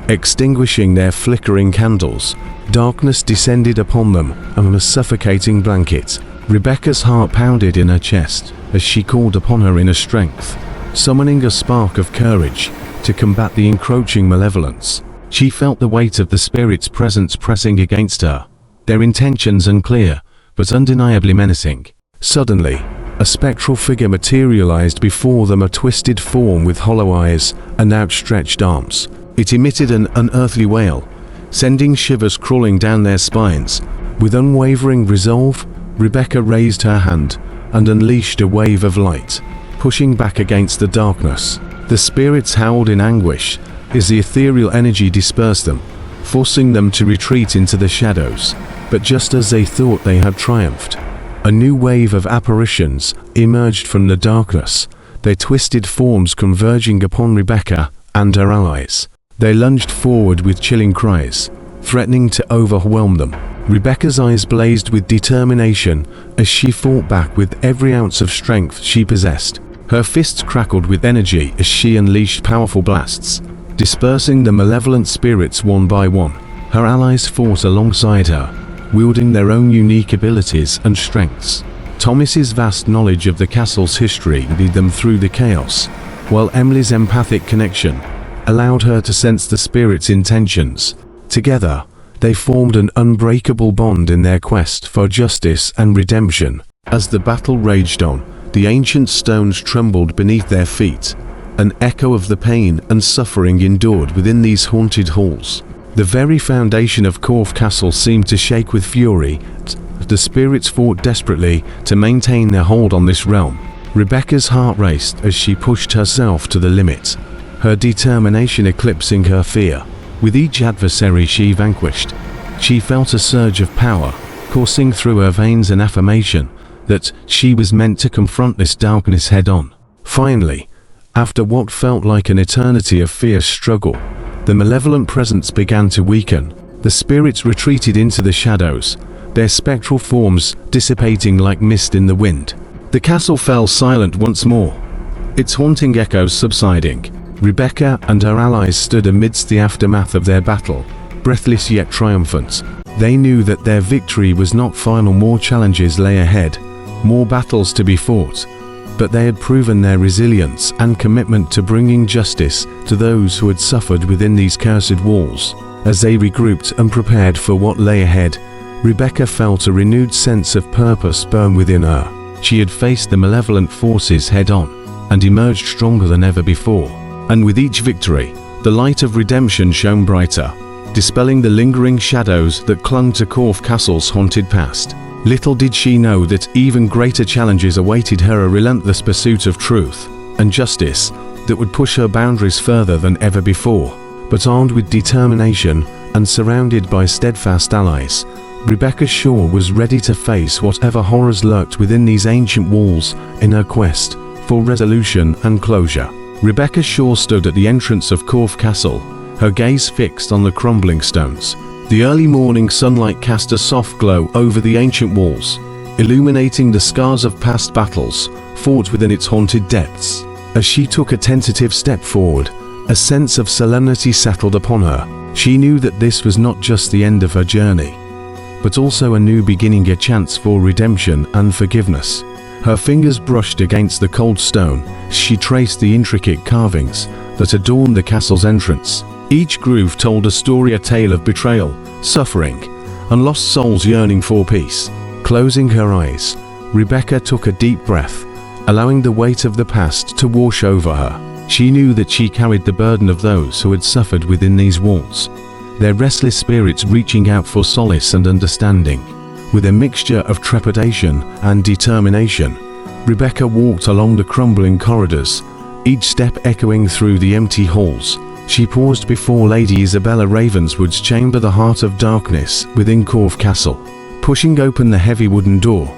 extinguishing their flickering candles. Darkness descended upon them, a suffocating blanket. Rebecca's heart pounded in her chest as she called upon her inner strength, summoning a spark of courage to combat the encroaching malevolence. She felt the weight of the spirit's presence pressing against her, their intentions unclear, but undeniably menacing. Suddenly, a spectral figure materialized before them, a twisted form with hollow eyes and outstretched arms. It emitted an unearthly wail, sending shivers crawling down their spines. With unwavering resolve, Rebecca raised her hand and unleashed a wave of light, pushing back against the darkness. The spirits howled in anguish as the ethereal energy dispersed them, forcing them to retreat into the shadows. But just as they thought they had triumphed, a new wave of apparitions emerged from the darkness, their twisted forms converging upon Rebecca and her allies. They lunged forward with chilling cries, threatening to overwhelm them. Rebecca's eyes blazed with determination as she fought back with every ounce of strength she possessed. Her fists crackled with energy as she unleashed powerful blasts, dispersing the malevolent spirits one by one. Her allies fought alongside her, wielding their own unique abilities and strengths. Thomas's vast knowledge of the castle's history led them through the chaos, while Emily's empathic connection allowed her to sense the spirit's intentions. Together, they formed an unbreakable bond in their quest for justice and redemption. As the battle raged on, the ancient stones trembled beneath their feet, an echo of the pain and suffering endured within these haunted halls. The very foundation of Corfe Castle seemed to shake with fury. The spirits fought desperately to maintain their hold on this realm. Rebecca's heart raced as she pushed herself to the limit, her determination eclipsing her fear. With each adversary she vanquished, she felt a surge of power coursing through her veins, an affirmation that she was meant to confront this darkness head-on. Finally, after what felt like an eternity of fierce struggle, the malevolent presence began to weaken. The spirits retreated into the shadows, their spectral forms dissipating like mist in the wind. The castle fell silent once more, its haunting echoes subsiding. Rebecca and her allies stood amidst the aftermath of their battle, breathless yet triumphant. They knew that their victory was not final. More challenges lay ahead, more battles to be fought, but they had proven their resilience and commitment to bringing justice to those who had suffered within these cursed walls. As they regrouped and prepared for what lay ahead, Rebecca felt a renewed sense of purpose burn within her. She had faced the malevolent forces head-on and emerged stronger than ever before. And with each victory, the light of redemption shone brighter, dispelling the lingering shadows that clung to Corfe Castle's haunted past. Little did she know that even greater challenges awaited her, a relentless pursuit of truth and justice that would push her boundaries further than ever before. But armed with determination and surrounded by steadfast allies, Rebecca Shaw was ready to face whatever horrors lurked within these ancient walls in her quest for resolution and closure. Rebecca Shaw stood at the entrance of Corfe Castle, her gaze fixed on the crumbling stones. The early morning sunlight cast a soft glow over the ancient walls, illuminating the scars of past battles fought within its haunted depths. As she took a tentative step forward, a sense of solemnity settled upon her. She knew that this was not just the end of her journey, but also a new beginning, a chance for redemption and forgiveness. Her fingers brushed against the cold stone as she traced the intricate carvings that adorned the castle's entrance. Each groove told a story, a tale of betrayal, suffering, and lost souls yearning for peace. Closing her eyes, Rebecca took a deep breath, allowing the weight of the past to wash over her. She knew that she carried the burden of those who had suffered within these walls, their restless spirits reaching out for solace and understanding. With a mixture of trepidation and determination, Rebecca walked along the crumbling corridors, each step echoing through the empty halls. She paused before Lady Isabella Ravenswood's chamber, the heart of darkness within Corfe Castle. Pushing open the heavy wooden door,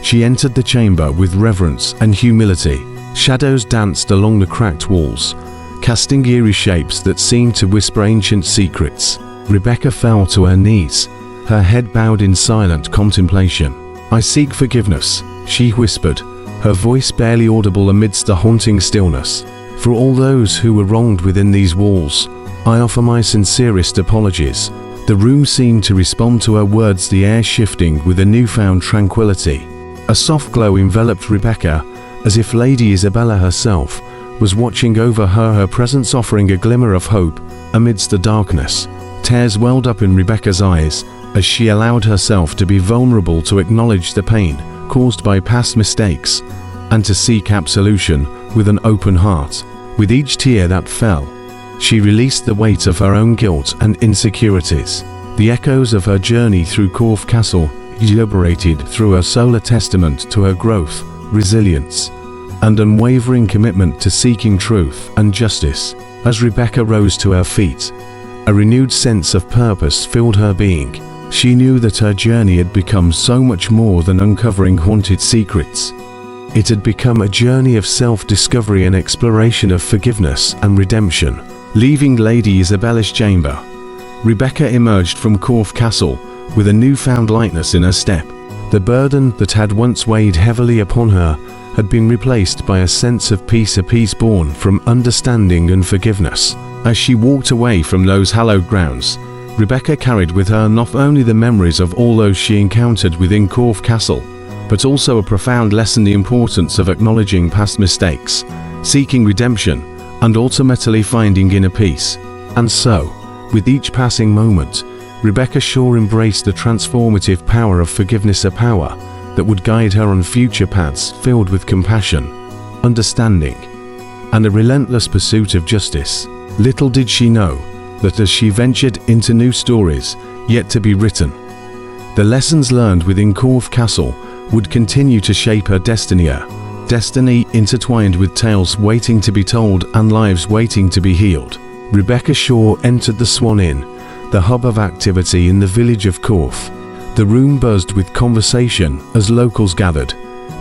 she entered the chamber with reverence and humility. Shadows danced along the cracked walls, casting eerie shapes that seemed to whisper ancient secrets. Rebecca fell to her knees, her head bowed in silent contemplation. "I seek forgiveness," she whispered, her voice barely audible amidst the haunting stillness. "For all those who were wronged within these walls, I offer my sincerest apologies." The room seemed to respond to her words, the air shifting with a newfound tranquility. A soft glow enveloped Rebecca, as if Lady Isabella herself was watching over her, her presence offering a glimmer of hope amidst the darkness. Tears welled up in Rebecca's eyes as she allowed herself to be vulnerable, to acknowledge the pain caused by past mistakes, and to seek absolution with an open heart. With each tear that fell, she released the weight of her own guilt and insecurities. The echoes of her journey through Corfe Castle reverberated through her soul, a testament to her growth, resilience, and unwavering commitment to seeking truth and justice. As Rebecca rose to her feet, a renewed sense of purpose filled her being. She knew that her journey had become so much more than uncovering haunted secrets. It had become a journey of self-discovery and exploration of forgiveness and redemption. Leaving Lady Isabella's chamber, Rebecca emerged from Corfe Castle with a newfound lightness in her step. The burden that had once weighed heavily upon her had been replaced by a sense of peace, a peace born from understanding and forgiveness. As she walked away from those hallowed grounds, Rebecca carried with her not only the memories of all those she encountered within Corfe Castle, but also a profound lesson: the importance of acknowledging past mistakes, seeking redemption, and ultimately finding inner peace. And so, with each passing moment, Rebecca Shaw embraced the transformative power of forgiveness, a power that would guide her on future paths filled with compassion, understanding, and a relentless pursuit of justice. Little did she know that as she ventured into new stories yet to be written, the lessons learned within Corfe Castle would continue to shape her destiny, a destiny intertwined with tales waiting to be told and lives waiting to be healed. Rebecca Shaw entered the Swan Inn, the hub of activity in the village of Corfe. The room buzzed with conversation as locals gathered,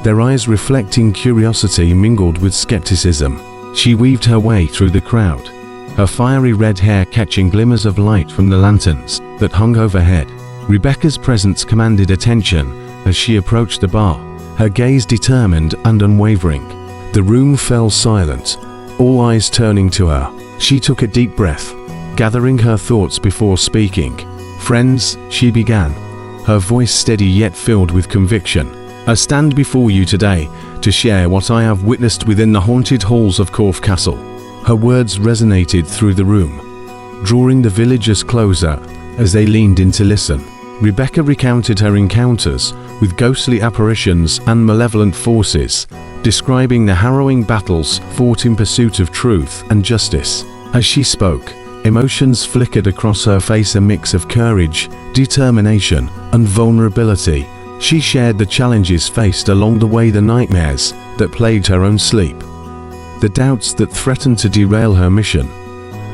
their eyes reflecting curiosity mingled with skepticism. She weaved her way through the crowd, her fiery red hair catching glimmers of light from the lanterns that hung overhead. Rebecca's presence commanded attention as she approached the bar, her gaze determined and unwavering. The room fell silent, all eyes turning to her. She took a deep breath, gathering her thoughts before speaking. "Friends," she began, her voice steady yet filled with conviction, "I stand before you today to share what I have witnessed within the haunted halls of Corfe Castle." Her words resonated through the room, drawing the villagers closer as they leaned in to listen. Rebecca recounted her encounters with ghostly apparitions and malevolent forces, describing the harrowing battles fought in pursuit of truth and justice. As she spoke, emotions flickered across her face, a mix of courage, determination, and vulnerability. She shared the challenges faced along the way, the nightmares that plagued her own sleep, the doubts that threatened to derail her mission,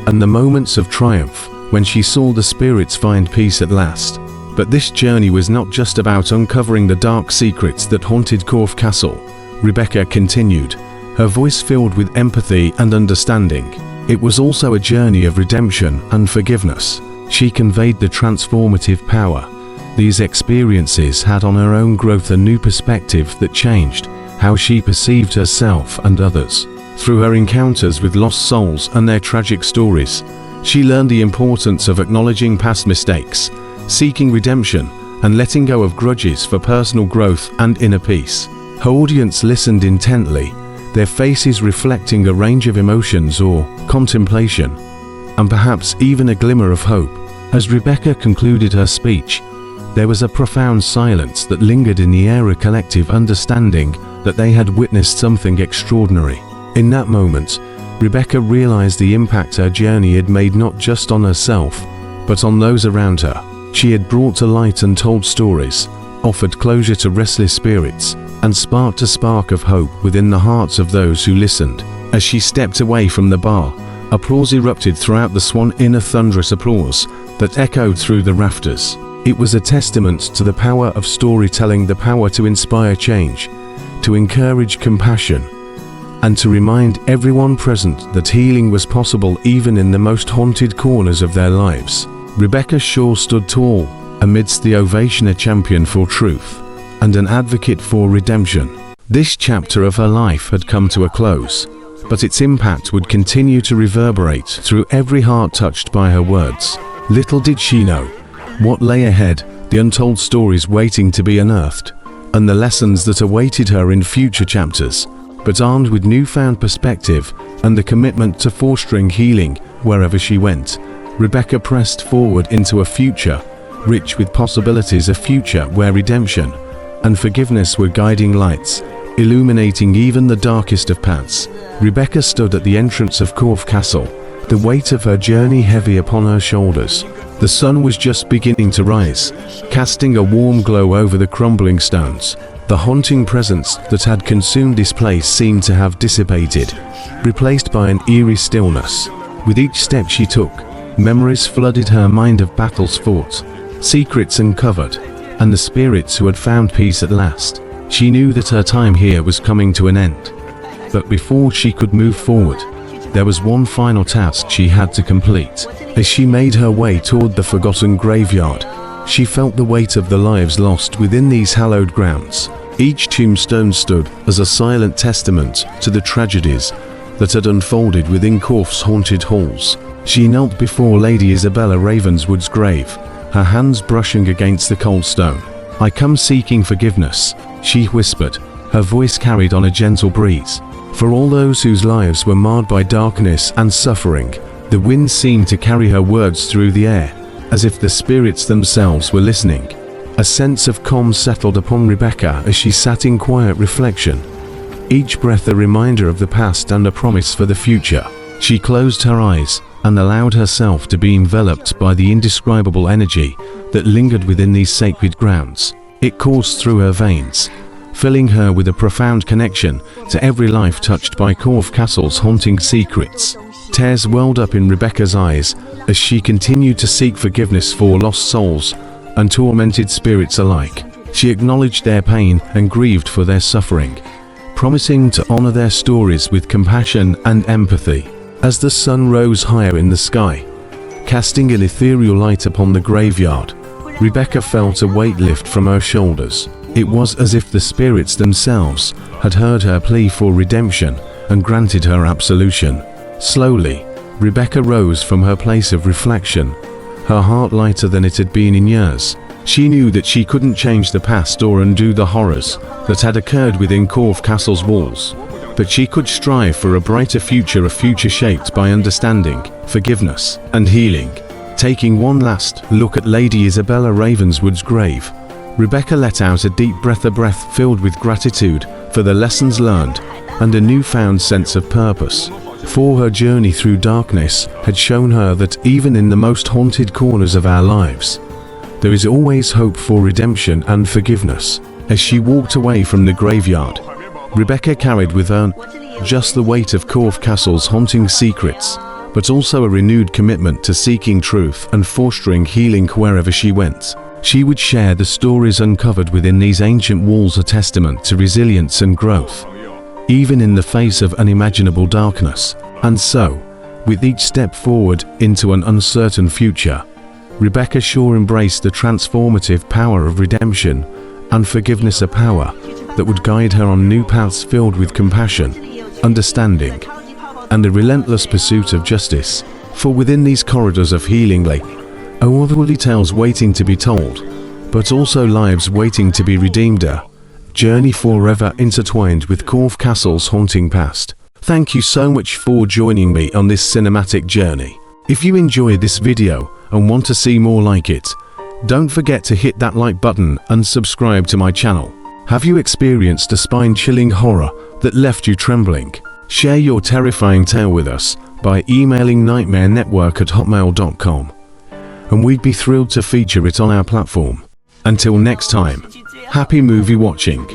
and the moments of triumph when she saw the spirits find peace at last. But this journey was not just about uncovering the dark secrets that haunted Corfe Castle. Rebecca continued, her voice filled with empathy and understanding. It was also a journey of redemption and forgiveness. She conveyed the transformative power these experiences had on her own growth, a new perspective that changed how she perceived herself and others. Through her encounters with lost souls and their tragic stories, she learned the importance of acknowledging past mistakes, seeking redemption, and letting go of grudges for personal growth and inner peace. Her audience listened intently, their faces reflecting a range of emotions or contemplation, and perhaps even a glimmer of hope. As Rebecca concluded her speech, there was a profound silence that lingered in the air, a collective understanding that they had witnessed something extraordinary. In that moment, Rebecca realized the impact her journey had made, not just on herself, but on those around her. She had brought to light untold stories, offered closure to restless spirits, and sparked a spark of hope within the hearts of those who listened. As she stepped away from the bar, applause erupted throughout the Swan Inn, a thunderous applause that echoed through the rafters. It was a testament to the power of storytelling, the power to inspire change, to encourage compassion, and to remind everyone present that healing was possible even in the most haunted corners of their lives. Rebecca Shaw stood tall amidst the ovation, a champion for truth and an advocate for redemption. This chapter of her life had come to a close, but its impact would continue to reverberate through every heart touched by her words. Little did she know what lay ahead, the untold stories waiting to be unearthed, and the lessons that awaited her in future chapters. But armed with newfound perspective and the commitment to fostering healing wherever she went, Rebecca pressed forward into a future rich with possibilities, a future where redemption and forgiveness were guiding lights, illuminating even the darkest of paths. Rebecca stood at the entrance of Corfe Castle, the weight of her journey heavy upon her shoulders. The sun was just beginning to rise, casting a warm glow over the crumbling stones. The haunting presence that had consumed this place seemed to have dissipated, replaced by an eerie stillness. With each step she took, memories flooded her mind of battles fought, secrets uncovered, and the spirits who had found peace at last. She knew that her time here was coming to an end. But before she could move forward, there was one final task she had to complete. As she made her way toward the forgotten graveyard, she felt the weight of the lives lost within these hallowed grounds. Each tombstone stood as a silent testament to the tragedies that had unfolded within Corfe's haunted halls. She knelt before Lady Isabella Ravenswood's grave, her hands brushing against the cold stone. "I come seeking forgiveness," she whispered, her voice carried on a gentle breeze. For all those whose lives were marred by darkness and suffering. The wind seemed to carry her words through the air, as if the spirits themselves were listening. A sense of calm settled upon Rebecca as she sat in quiet reflection, each breath a reminder of the past and a promise for the future. She closed her eyes and allowed herself to be enveloped by the indescribable energy that lingered within these sacred grounds. It coursed through her veins, filling her with a profound connection to every life touched by Corfe Castle's haunting secrets. Tears welled up in Rebecca's eyes as she continued to seek forgiveness for lost souls and tormented spirits alike. She acknowledged their pain and grieved for their suffering, promising to honor their stories with compassion and empathy. As the sun rose higher in the sky, casting an ethereal light upon the graveyard, Rebecca felt a weight lift from her shoulders. It was as if the spirits themselves had heard her plea for redemption and granted her absolution. Slowly, Rebecca rose from her place of reflection, her heart lighter than it had been in years. She knew that she couldn't change the past or undo the horrors that had occurred within Corfe Castle's walls, but she could strive for a brighter future, a future shaped by understanding, forgiveness, and healing. Taking one last look at Lady Isabella Ravenswood's grave, Rebecca let out a deep breath, a breath filled with gratitude for the lessons learned and a newfound sense of purpose. For her journey through darkness had shown her that even in the most haunted corners of our lives, there is always hope for redemption and forgiveness. As she walked away from the graveyard, Rebecca carried with her just the weight of Corfe Castle's haunting secrets, but also a renewed commitment to seeking truth and fostering healing wherever she went. She would share the stories uncovered within these ancient walls, a testament to resilience and growth, even in the face of unimaginable darkness. And so, with each step forward into an uncertain future, Rebecca Shaw embraced the transformative power of redemption and forgiveness, a power that would guide her on new paths filled with compassion, understanding, and a relentless pursuit of justice. For within these corridors of healing lay otherworldly tales waiting to be told, but also lives waiting to be redeemed, a journey forever intertwined with Corfe Castle's haunting past. Thank you so much for joining me on this cinematic journey. If you enjoyed this video and want to see more like it, don't forget to hit that like button and subscribe to my channel. Have you experienced a spine-chilling horror that left you trembling? Share your terrifying tale with us by emailing nightmarenetwork@hotmail.com, and we'd be thrilled to feature it on our platform. Until next time, happy movie watching.